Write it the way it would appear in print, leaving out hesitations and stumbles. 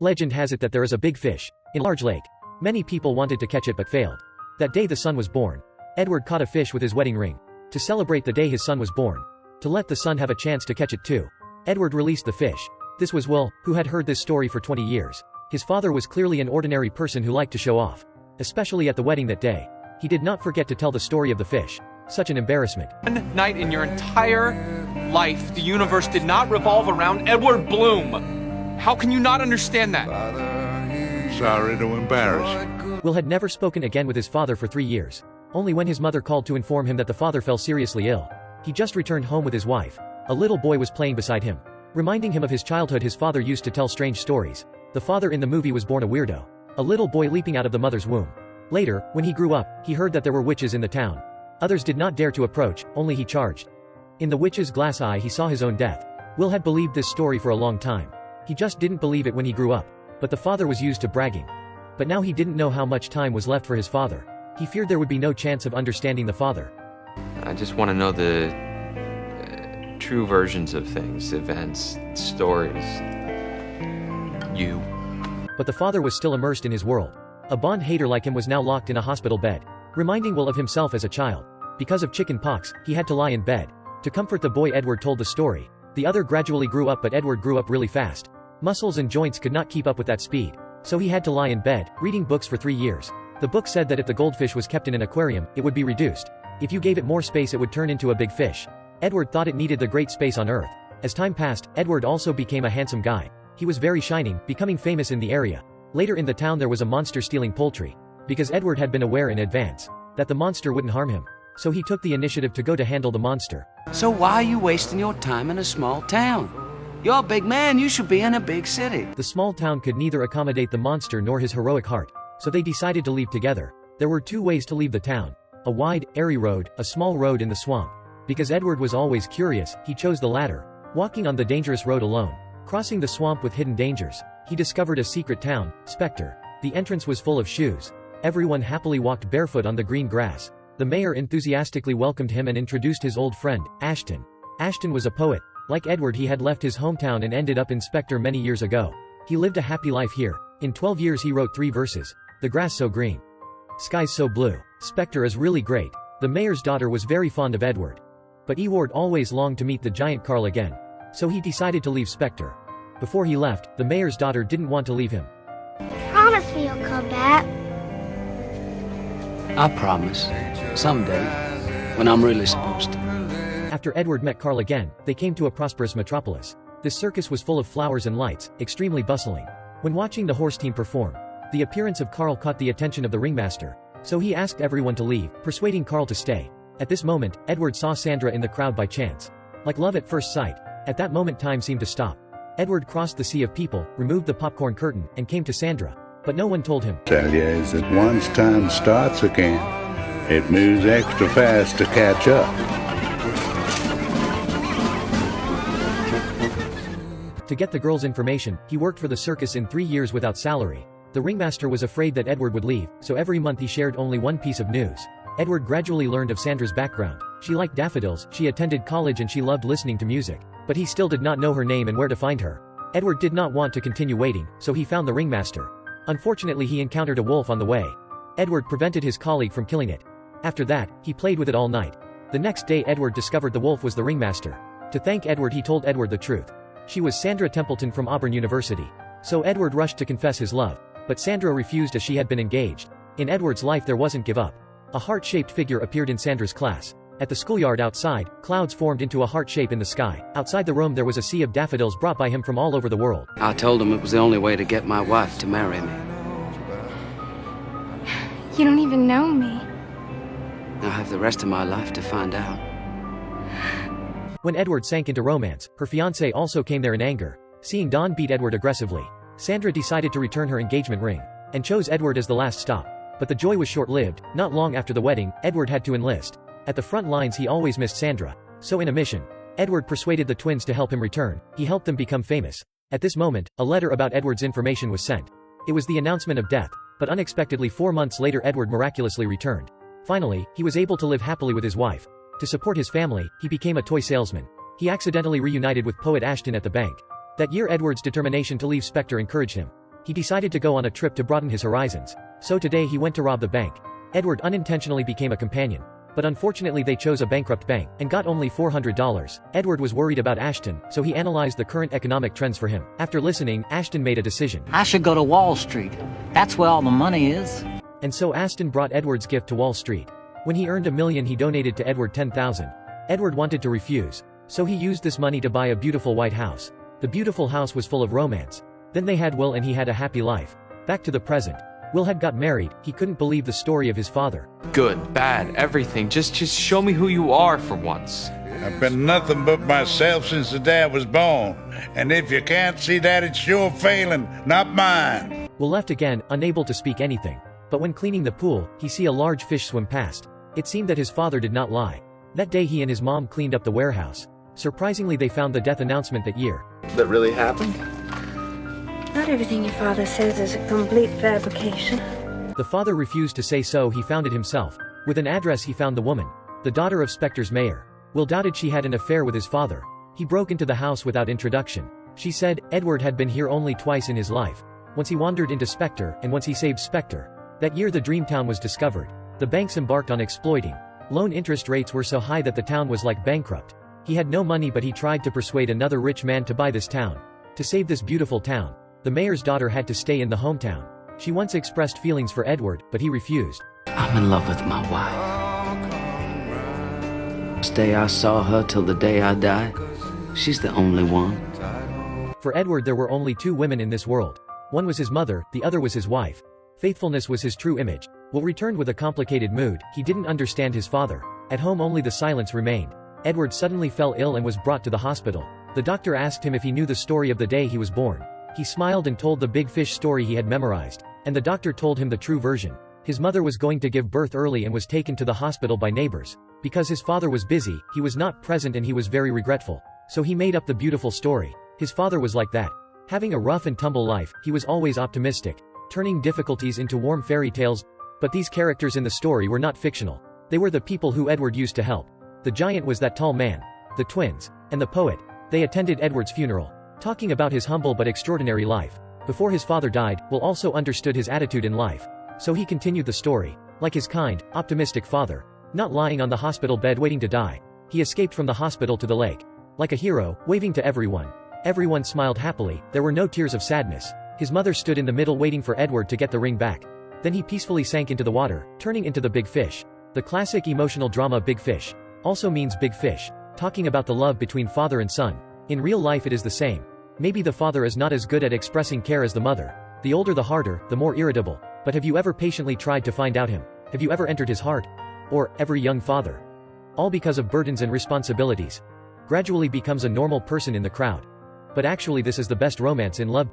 Legend has it that there is a big fish in a large lake. Many people wanted to catch it but failed. That day the son was born. Edward caught a fish with his wedding ring. To celebrate the day his son was born. To let the son have a chance to catch it too. Edward released the fish. This was Will, who had heard this story for 20 years. His father was clearly an ordinary person who liked to show off. Especially at the wedding that day. He did not forget to tell the story of the fish. Such an embarrassment. One night in your entire life, the universe did not revolve around Edward Bloom. How can you not understand that? Sorry to embarrass you. Will had never spoken again with his father for 3 years. Only when his mother called to inform him that the father fell seriously ill. He just returned home with his wife. A little boy was playing beside him. Reminding him of his childhood, his father used to tell strange stories. The father in the movie was born a weirdo. A little boy leaping out of the mother's womb. Later, when he grew up, he heard that there were witches in the town. Others did not dare to approach, only he charged. In the witch's glass eye he saw his own death. Will had believed this story for a long time. He just didn't believe it when he grew up. But the father was used to bragging. But now he didn't know how much time was left for his father. He feared there would be no chance of understanding the father. I just want to know the true versions of things, events, stories. You. But the father was still immersed in his world. A Bond hater like him was now locked in a hospital bed. Reminding Will of himself as a child. Because of chicken pox, he had to lie in bed. To comfort the boy, Edward told the story. The other gradually grew up, but Edward grew up really fast. Muscles and joints could not keep up with that speed. So he had to lie in bed, reading books for 3 years. The book said that if the goldfish was kept in an aquarium, it would be reduced. If you gave it more space, it would turn into a big fish. Edward thought it needed the great space on Earth. As time passed, Edward also became a handsome guy. He was very shining, becoming famous in the area. Later in the town there was a monster stealing poultry. Because Edward had been aware in advance that the monster wouldn't harm him. So he took the initiative to go to handle the monster. So why are you wasting your time in a small town? You're a big man, you should be in a big city. The small town could neither accommodate the monster nor his heroic heart. So they decided to leave together. There were 2 ways to leave the town. A wide, airy road, a small road in the swamp. Because Edward was always curious, he chose the latter. Walking on the dangerous road alone. Crossing the swamp with hidden dangers. He discovered a secret town, Spectre. The entrance was full of shoes. Everyone happily walked barefoot on the green grass. The mayor enthusiastically welcomed him and introduced his old friend, Ashton. Ashton was a poet. Like Edward, he had left his hometown and ended up in Spectre many years ago. He lived a happy life here. In 12 years he wrote 3 verses. The grass so green. Skies so blue. Spectre is really great. The mayor's daughter was very fond of Edward. But Edward always longed to meet the giant Carl again. So he decided to leave Spectre. Before he left, the mayor's daughter didn't want to leave him. Promise me you'll come back. I promise. Someday. When I'm really supposed to. After Edward met Carl again, they came to a prosperous metropolis. This circus was full of flowers and lights, extremely bustling. When watching the horse team perform, the appearance of Carl caught the attention of the ringmaster. So he asked everyone to leave, persuading Carl to stay. At this moment, Edward saw Sandra in the crowd by chance. Like love at first sight. At that moment time seemed to stop. Edward crossed the sea of people, removed the popcorn curtain, and came to Sandra. But no one told him. Tell you is that once time starts again, it moves extra fast to catch up. To get the girl's information, he worked for the circus in 3 years without salary. The ringmaster was afraid that Edward would leave, so every month he shared only one piece of news. Edward gradually learned of Sandra's background. She liked daffodils, she attended college, and she loved listening to music. But he still did not know her name and where to find her. Edward did not want to continue waiting, so he found the ringmaster. Unfortunately, he encountered a wolf on the way. Edward prevented his colleague from killing it. After that, he played with it all night. The next day Edward discovered the wolf was the ringmaster. To thank Edward, he told Edward the truth. She was Sandra Templeton from Auburn University. So Edward rushed to confess his love. But Sandra refused as she had been engaged. In Edward's life there wasn't give up. A heart-shaped figure appeared in Sandra's class. At the schoolyard outside, clouds formed into a heart shape in the sky. Outside the room there was a sea of daffodils brought by him from all over the world. I told him it was the only way to get my wife to marry me. You don't even know me. I'll have the rest of my life to find out. When Edward sank into romance, her fiancé also came there in anger. Seeing Dawn beat Edward aggressively, Sandra decided to return her engagement ring, and chose Edward as the last stop. But the joy was short-lived. Not long after the wedding, Edward had to enlist. At the front lines he always missed Sandra. So in a mission, Edward persuaded the twins to help him return. He helped them become famous. At this moment, a letter about Edward's information was sent. It was the announcement of death. But unexpectedly 4 months later Edward miraculously returned. Finally, he was able to live happily with his wife. To support his family, he became a toy salesman. He accidentally reunited with poet Ashton at the bank. That year Edward's determination to leave Spectre encouraged him. He decided to go on a trip to broaden his horizons. So today he went to rob the bank. Edward unintentionally became a companion. But unfortunately they chose a bankrupt bank, and got only $400. Edward was worried about Ashton, so he analyzed the current economic trends for him. After listening, Ashton made a decision. I should go to Wall Street. That's where all the money is. And so Ashton brought Edward's gift to Wall Street. When he earned $1 million he donated to Edward $10,000. Edward wanted to refuse. So he used this money to buy a beautiful white house. The beautiful house was full of romance. Then they had Will and he had a happy life. Back to the present. Will had got married. He couldn't believe the story of his father. Good, bad, everything. Just show me who you are for once. I've been nothing but myself since the day I was born. And if you can't see that, it's your failing, not mine. Will left again, unable to speak anything. But when cleaning the pool, he see a large fish swim past. It seemed that his father did not lie. That day he and his mom cleaned up the warehouse. Surprisingly they found the death announcement that year. That really happened? Not everything your father says is a complete fabrication. The father refused to say so. He found it himself. With an address he found the woman, the daughter of Spector's mayor. Will doubted she had an affair with his father. He broke into the house without introduction. She said, Edward had been here only twice in his life. Once he wandered into Spector, and once he saved Spector. That year the Dreamtown was discovered. The banks embarked on exploiting. Loan interest rates were so high that the town was like bankrupt. He had no money but he tried to persuade another rich man to buy this town. To save this beautiful town, the mayor's daughter had to stay in the hometown. She once expressed feelings for Edward, but he refused. I'm in love with my wife. This day I saw her till the day I die. She's the only one. For Edward there were only two women in this world. One was his mother, the other was his wife. Faithfulness was his true image. Will returned with a complicated mood. He didn't understand his father. At home only the silence remained. Edward suddenly fell ill and was brought to the hospital. The doctor asked him if he knew the story of the day he was born. He smiled and told the big fish story he had memorized. And the doctor told him the true version. His mother was going to give birth early and was taken to the hospital by neighbors. Because his father was busy, he was not present and he was very regretful. So he made up the beautiful story. His father was like that. Having a rough and tumble life, he was always optimistic, turning difficulties into warm fairy tales. But these characters in the story were not fictional. They were the people who Edward used to help. The giant was that tall man. The twins. And the poet. They attended Edward's funeral, talking about his humble but extraordinary life. Before his father died, Will also understood his attitude in life. So he continued the story. Like his kind, optimistic father. Not lying on the hospital bed waiting to die. He escaped from the hospital to the lake. Like a hero, waving to everyone. Everyone smiled happily, there were no tears of sadness. His mother stood in the middle waiting for Edward to get the ring back. Then he peacefully sank into the water, turning into the big fish. The classic emotional drama Big Fish also means big fish, talking about the love between father and son. In real life it is the same. Maybe the father is not as good at expressing care as the mother. The older the harder, the more irritable. But have you ever patiently tried to find out him? Have you ever entered his heart? Or, every young father, all because of burdens and responsibilities, gradually becomes a normal person in the crowd. But actually this is the best romance in love.